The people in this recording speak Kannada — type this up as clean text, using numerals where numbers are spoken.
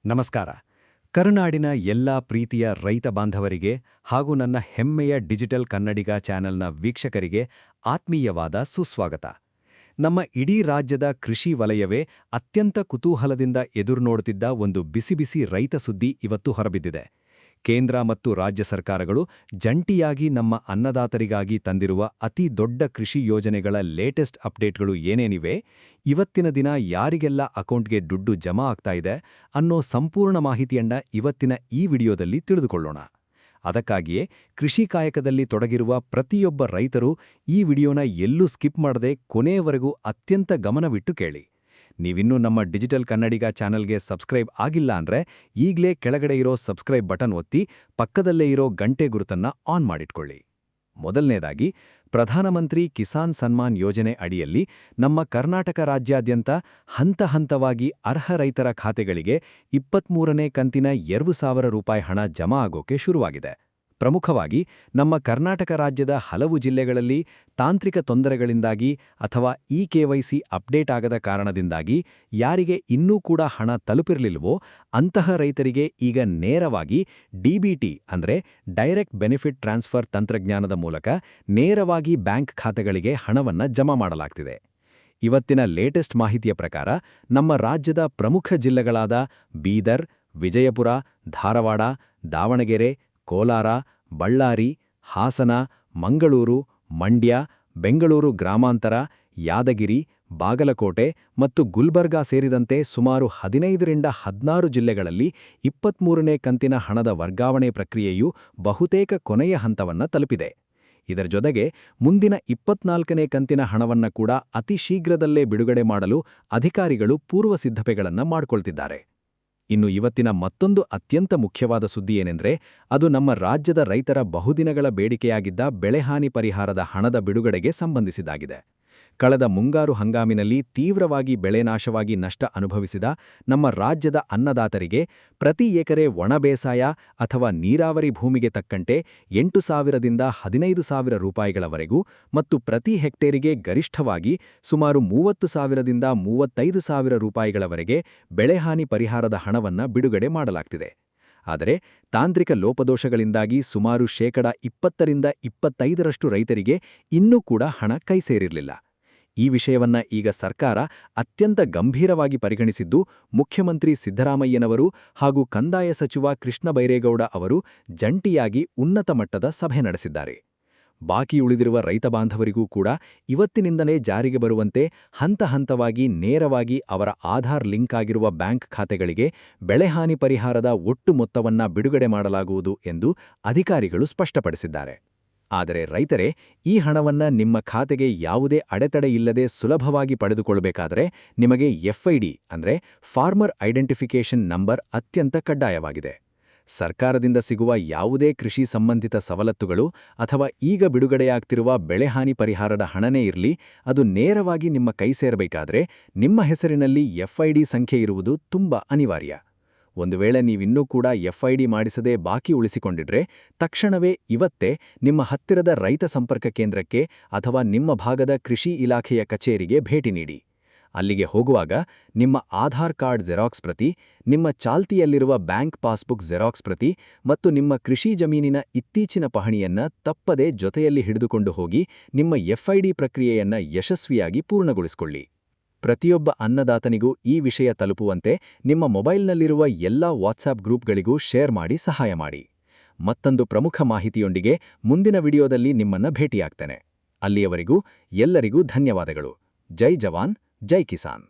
ನಮಸ್ಕಾರ. ಕರುನಾಡಿನ ಎಲ್ಲಾ ಪ್ರೀತಿಯ ರೈತ ಬಾಂಧವರಿಗೆ ಹಾಗೂ ನನ್ನ ಹೆಮ್ಮೆಯ ಡಿಜಿಟಲ್ ಕನ್ನಡಿಗ ಚಾನೆಲ್ನ ವೀಕ್ಷಕರಿಗೆ ಆತ್ಮೀಯವಾದ ಸುಸ್ವಾಗತ. ನಮ್ಮ ಇಡೀ ರಾಜ್ಯದ ಕೃಷಿ ವಲಯವೇ ಅತ್ಯಂತ ಕುತೂಹಲದಿಂದ ಎದುರುನೋಡುತ್ತಿದ್ದ ಒಂದು ಬಿಸಿ ರೈತ ಸುದ್ದಿ ಇವತ್ತು ಹೊರಬಿದ್ದಿದೆ. ಕೇಂದ್ರ ಮತ್ತು ರಾಜ್ಯ ಸರ್ಕಾರಗಳು ಜಂಟಿಯಾಗಿ ನಮ್ಮ ಅನ್ನದಾತರಿಗಾಗಿ ತಂದಿರುವ ಅತಿ ದೊಡ್ಡ ಕೃಷಿ ಯೋಜನೆಗಳ ಲೇಟೆಸ್ಟ್ ಅಪ್ಡೇಟ್ಗಳು ಏನೇನಿವೆ, ಇವತ್ತಿನ ದಿನ ಯಾರಿಗೆಲ್ಲ ಅಕೌಂಟ್ಗೆ ದುಡ್ಡು ಜಮಾ ಆಗ್ತಾ ಇದೆ ಅನ್ನೋ ಸಂಪೂರ್ಣ ಮಾಹಿತಿಯನ್ನ ಇವತ್ತಿನ ಈ ವಿಡಿಯೋದಲ್ಲಿ ತಿಳಿದುಕೊಳ್ಳೋಣ. ಅದಕ್ಕಾಗಿಯೇ ಕೃಷಿ ಕಾಯಕದಲ್ಲಿ ತೊಡಗಿರುವ ಪ್ರತಿಯೊಬ್ಬ ರೈತರು ಈ ವಿಡಿಯೋನ ಎಲ್ಲೂ ಸ್ಕಿಪ್ ಮಾಡದೆ ಕೊನೆಯವರೆಗೂ ಅತ್ಯಂತ ಗಮನವಿಟ್ಟು ಕೇಳಿ. ನೀವಿನ್ನೂ ನಮ್ಮ ಡಿಜಿಟಲ್ ಕನ್ನಡಿಗ ಚಾನೆಲ್ಗೆ ಸಬ್ಸ್ಕ್ರೈಬ್ ಆಗಿಲ್ಲ ಅಂದ್ರೆ ಈಗಲೇ ಕೆಳಗಡೆ ಇರೋ ಸಬ್ಸ್ಕ್ರೈಬ್ ಬಟನ್ ಒತ್ತಿ ಪಕ್ಕದಲ್ಲೇ ಇರೋ ಗಂಟೆ ಗುರುತನ್ನ ಆನ್ ಮಾಡಿಟ್ಕೊಳ್ಳಿ. ಮೊದಲನೇದಾಗಿ, ಪ್ರಧಾನಮಂತ್ರಿ ಕಿಸಾನ್ ಸನ್ಮಾನ್ ಯೋಜನೆ ಅಡಿಯಲ್ಲಿ ನಮ್ಮ ಕರ್ನಾಟಕ ರಾಜ್ಯಾದ್ಯಂತ ಹಂತವಾಗಿ ಅರ್ಹ ರೈತರ ಖಾತೆಗಳಿಗೆ 23ನೇ ಕಂತಿನ 2,000 ರೂಪಾಯಿ ಹಣ ಜಮಾ ಆಗೋಕೆ ಶುರುವಾಗಿದೆ. ಪ್ರಮುಖವಾಗಿ ನಮ್ಮ ಕರ್ನಾಟಕ ರಾಜ್ಯದ ಹಲವು ಜಿಲ್ಲೆಗಳಲ್ಲಿ ತಾಂತ್ರಿಕ ತೊಂದರೆಗಳಿಂದಾಗಿ ಅಥವಾ KYC ಅಪ್ಡೇಟ್ ಆಗದ ಕಾರಣದಿಂದಾಗಿ ಯಾರಿಗೆ ಇನ್ನೂ ಕೂಡ ಹಣ ತಲುಪಿರಲಿಲ್ಲವೋ ಅಂತಹ ರೈತರಿಗೆ ಈಗ ನೇರವಾಗಿ DBT ಅಂದರೆ ಡೈರೆಕ್ಟ್ ಬೆನಿಫಿಟ್ ಟ್ರಾನ್ಸ್ಫರ್ ತಂತ್ರಜ್ಞಾನದ ಮೂಲಕ ನೇರವಾಗಿ ಬ್ಯಾಂಕ್ ಖಾತೆಗಳಿಗೆ ಹಣವನ್ನು ಜಮಾ ಮಾಡಲಾಗ್ತಿದೆ. ಇವತ್ತಿನ ಲೇಟೆಸ್ಟ್ ಮಾಹಿತಿಯ ಪ್ರಕಾರ ನಮ್ಮ ರಾಜ್ಯದ ಪ್ರಮುಖ ಜಿಲ್ಲೆಗಳಾದ ಬೀದರ್, ವಿಜಯಪುರ, ಧಾರವಾಡ, ದಾವಣಗೆರೆ, ಕೋಲಾರ, ಬಳ್ಳಾರಿ, ಹಾಸನ, ಮಂಗಳೂರು, ಮಂಡ್ಯ, ಬೆಂಗಳೂರು ಗ್ರಾಮಾಂತರ, ಯಾದಗಿರಿ, ಬಾಗಲಕೋಟೆ ಮತ್ತು ಗುಲ್ಬರ್ಗಾ ಸೇರಿದಂತೆ ಸುಮಾರು 15ರಿಂದ 16 ಜಿಲ್ಲೆಗಳಲ್ಲಿ 23ನೇ ಕಂತಿನ ಹಣದ ವರ್ಗಾವಣೆ ಪ್ರಕ್ರಿಯೆಯು ಬಹುತೇಕ ಕೊನೆಯ ಹಂತವನ್ನು ತಲುಪಿದೆ. ಇದರ ಜೊತೆಗೆ ಮುಂದಿನ 24ನೇ ಕಂತಿನ ಹಣವನ್ನು ಕೂಡ ಅತಿ ಶೀಘ್ರದಲ್ಲೇ ಬಿಡುಗಡೆ ಮಾಡಲು ಅಧಿಕಾರಿಗಳು ಪೂರ್ವ ಸಿದ್ಧತೆಗಳನ್ನು ಮಾಡಿಕೊಳ್ತಿದ್ದಾರೆ. ಇನ್ನು ಇವತ್ತಿನ ಮತ್ತೊಂದು ಅತ್ಯಂತ ಮುಖ್ಯವಾದ ಸುದ್ದಿ ಏನೆಂದರೆ, ಅದು ನಮ್ಮ ರಾಜ್ಯದ ರೈತರ ಬಹುದಿನಗಳ ಬೇಡಿಕೆಯಾಗಿದ್ದ ಬೆಳೆಹಾನಿ ಪರಿಹಾರದ ಹಣದ ಬಿಡುಗಡೆಗೆ ಸಂಬಂಧಿಸಿದಾಗಿದೆ. ಕಳೆದ ಮುಂಗಾರು ಹಂಗಾಮಿನಲ್ಲಿ ತೀವ್ರವಾಗಿ ಬೆಳೆ ನಾಶವಾಗಿ ನಷ್ಟ ಅನುಭವಿಸಿದ ನಮ್ಮ ರಾಜ್ಯದ ಅನ್ನದಾತರಿಗೆ ಪ್ರತಿ ಎಕರೆ ಒಣ ಬೇಸಾಯ ಅಥವಾ ನೀರಾವರಿ ಭೂಮಿಗೆ ತಕ್ಕಂತೆ 8,000ದಿಂದ 15,000 ರೂಪಾಯಿಗಳವರೆಗೂ ಮತ್ತು ಪ್ರತಿ ಹೆಕ್ಟೇರಿಗೆ ಗರಿಷ್ಠವಾಗಿ ಸುಮಾರು 30,000ದಿಂದ 35,000 ರೂಪಾಯಿಗಳವರೆಗೆ ಬೆಳೆಹಾನಿ ಪರಿಹಾರದ ಹಣವನ್ನು ಬಿಡುಗಡೆ ಮಾಡಲಾಗ್ತಿದೆ. ಆದರೆ ತಾಂತ್ರಿಕ ಲೋಪದೋಷಗಳಿಂದಾಗಿ ಸುಮಾರು 20ರಿಂದ 25ರಷ್ಟು ರೈತರಿಗೆ ಇನ್ನೂ ಕೂಡ ಹಣ ಕೈ ಸೇರಿರಲಿಲ್ಲ. ಈ ವಿಷಯವನ್ನ ಈಗ ಸರ್ಕಾರ ಅತ್ಯಂತ ಗಂಭೀರವಾಗಿ ಪರಿಗಣಿಸಿದ್ದು, ಮುಖ್ಯಮಂತ್ರಿ ಸಿದ್ದರಾಮಯ್ಯನವರು ಹಾಗೂ ಕಂದಾಯ ಸಚಿವ ಕೃಷ್ಣ ಬೈರೇಗೌಡ ಅವರು ಜಂಟಿಯಾಗಿ ಉನ್ನತ ಮಟ್ಟದ ಸಭೆ ನಡೆಸಿದ್ದಾರೆ. ಬಾಕಿ ಉಳಿದಿರುವ ರೈತ ಬಾಂಧವರಿಗೂ ಕೂಡ ಇವತ್ತಿನಿಂದಲೇ ಜಾರಿಗೆ ಬರುವಂತೆ ಹಂತವಾಗಿ ನೇರವಾಗಿ ಅವರ ಆಧಾರ್ ಲಿಂಕ್ ಆಗಿರುವ ಬ್ಯಾಂಕ್ ಖಾತೆಗಳಿಗೆ ಬೆಳೆಹಾನಿ ಪರಿಹಾರದ ಒಟ್ಟು ಮೊತ್ತವನ್ನು ಬಿಡುಗಡೆ ಮಾಡಲಾಗುವುದು ಎಂದು ಅಧಿಕಾರಿಗಳು ಸ್ಪಷ್ಟಪಡಿಸಿದ್ದಾರೆ. ಆದರೆ ರೈತರೇ, ಈ ಹಣವನ್ನು ನಿಮ್ಮ ಖಾತೆಗೆ ಯಾವುದೇ ಅಡೆತಡೆ ಇಲ್ಲದೆ ಸುಲಭವಾಗಿ ಪಡೆದುಕೊಳ್ಳಬೇಕಾದರೆ ನಿಮಗೆ FID ಅಂದರೆ ಫಾರ್ಮರ್ ಐಡೆಂಟಿಫಿಕೇಷನ್ ನಂಬರ್ ಅತ್ಯಂತ ಕಡ್ಡಾಯವಾಗಿದೆ. ಸರ್ಕಾರದಿಂದ ಸಿಗುವ ಯಾವುದೇ ಕೃಷಿ ಸಂಬಂಧಿತ ಸವಲತ್ತುಗಳು ಅಥವಾ ಈಗ ಬಿಡುಗಡೆಯಾಗ್ತಿರುವ ಬೆಳೆಹಾನಿ ಪರಿಹಾರದ ಹಣನೇ ಇರಲಿ, ಅದು ನೇರವಾಗಿ ನಿಮ್ಮ ಕೈ ಸೇರಬೇಕಾದ್ರೆ ನಿಮ್ಮ ಹೆಸರಿನಲ್ಲಿ FID ಸಂಖ್ಯೆ ಇರುವುದು ತುಂಬ ಅನಿವಾರ್ಯ. ಒಂದು ವೇಳೆ ನೀವಿನ್ನೂ ಕೂಡ FID ಮಾಡಿಸದೆ ಬಾಕಿ ಉಳಿಸಿಕೊಂಡಿದ್ರೆ ತಕ್ಷಣವೇ ಇವತ್ತೇ ನಿಮ್ಮ ಹತ್ತಿರದ ರೈತ ಸಂಪರ್ಕ ಕೇಂದ್ರಕ್ಕೆ ಅಥವಾ ನಿಮ್ಮ ಭಾಗದ ಕೃಷಿ ಇಲಾಖೆಯ ಕಚೇರಿಗೆ ಭೇಟಿ ನೀಡಿ. ಅಲ್ಲಿಗೆ ಹೋಗುವಾಗ ನಿಮ್ಮ ಆಧಾರ್ ಕಾರ್ಡ್ ಜೆರಾಕ್ಸ್ ಪ್ರತಿ, ನಿಮ್ಮ ಚಾಲ್ತಿಯಲ್ಲಿರುವ ಬ್ಯಾಂಕ್ ಪಾಸ್ಬುಕ್ ಜೆರಾಕ್ಸ್ ಪ್ರತಿ ಮತ್ತು ನಿಮ್ಮ ಕೃಷಿ ಜಮೀನಿನ ಇತ್ತೀಚಿನ ಪಹಣಿಯನ್ನ ತಪ್ಪದೇ ಜೊತೆಯಲ್ಲಿ ಹಿಡಿದುಕೊಂಡು ಹೋಗಿ ನಿಮ್ಮ FID ಪ್ರಕ್ರಿಯೆಯನ್ನ ಯಶಸ್ವಿಯಾಗಿ ಪೂರ್ಣಗೊಳಿಸಿಕೊಳ್ಳಿ. ಪ್ರತಿಯೊಬ್ಬ ಅನ್ನದಾತನಿಗೂ ಈ ವಿಷಯ ತಲುಪುವಂತೆ ನಿಮ್ಮ ಮೊಬೈಲ್ನಲ್ಲಿರುವ ಎಲ್ಲ ವಾಟ್ಸಾಪ್ ಗ್ರೂಪ್ಗಳಿಗೂ ಶೇರ್ ಮಾಡಿ ಸಹಾಯ ಮಾಡಿ. ಮತ್ತೊಂದು ಪ್ರಮುಖ ಮಾಹಿತಿಯೊಂದಿಗೆ ಮುಂದಿನ ವಿಡಿಯೋದಲ್ಲಿ ನಿಮ್ಮನ್ನ ಭೇಟಿಯಾಗ್ತೇನೆ. ಅಲ್ಲಿಯವರೆಗೂ ಎಲ್ಲರಿಗೂ ಧನ್ಯವಾದಗಳು. ಜೈ ಜವಾನ್, ಜೈ ಕಿಸಾನ್.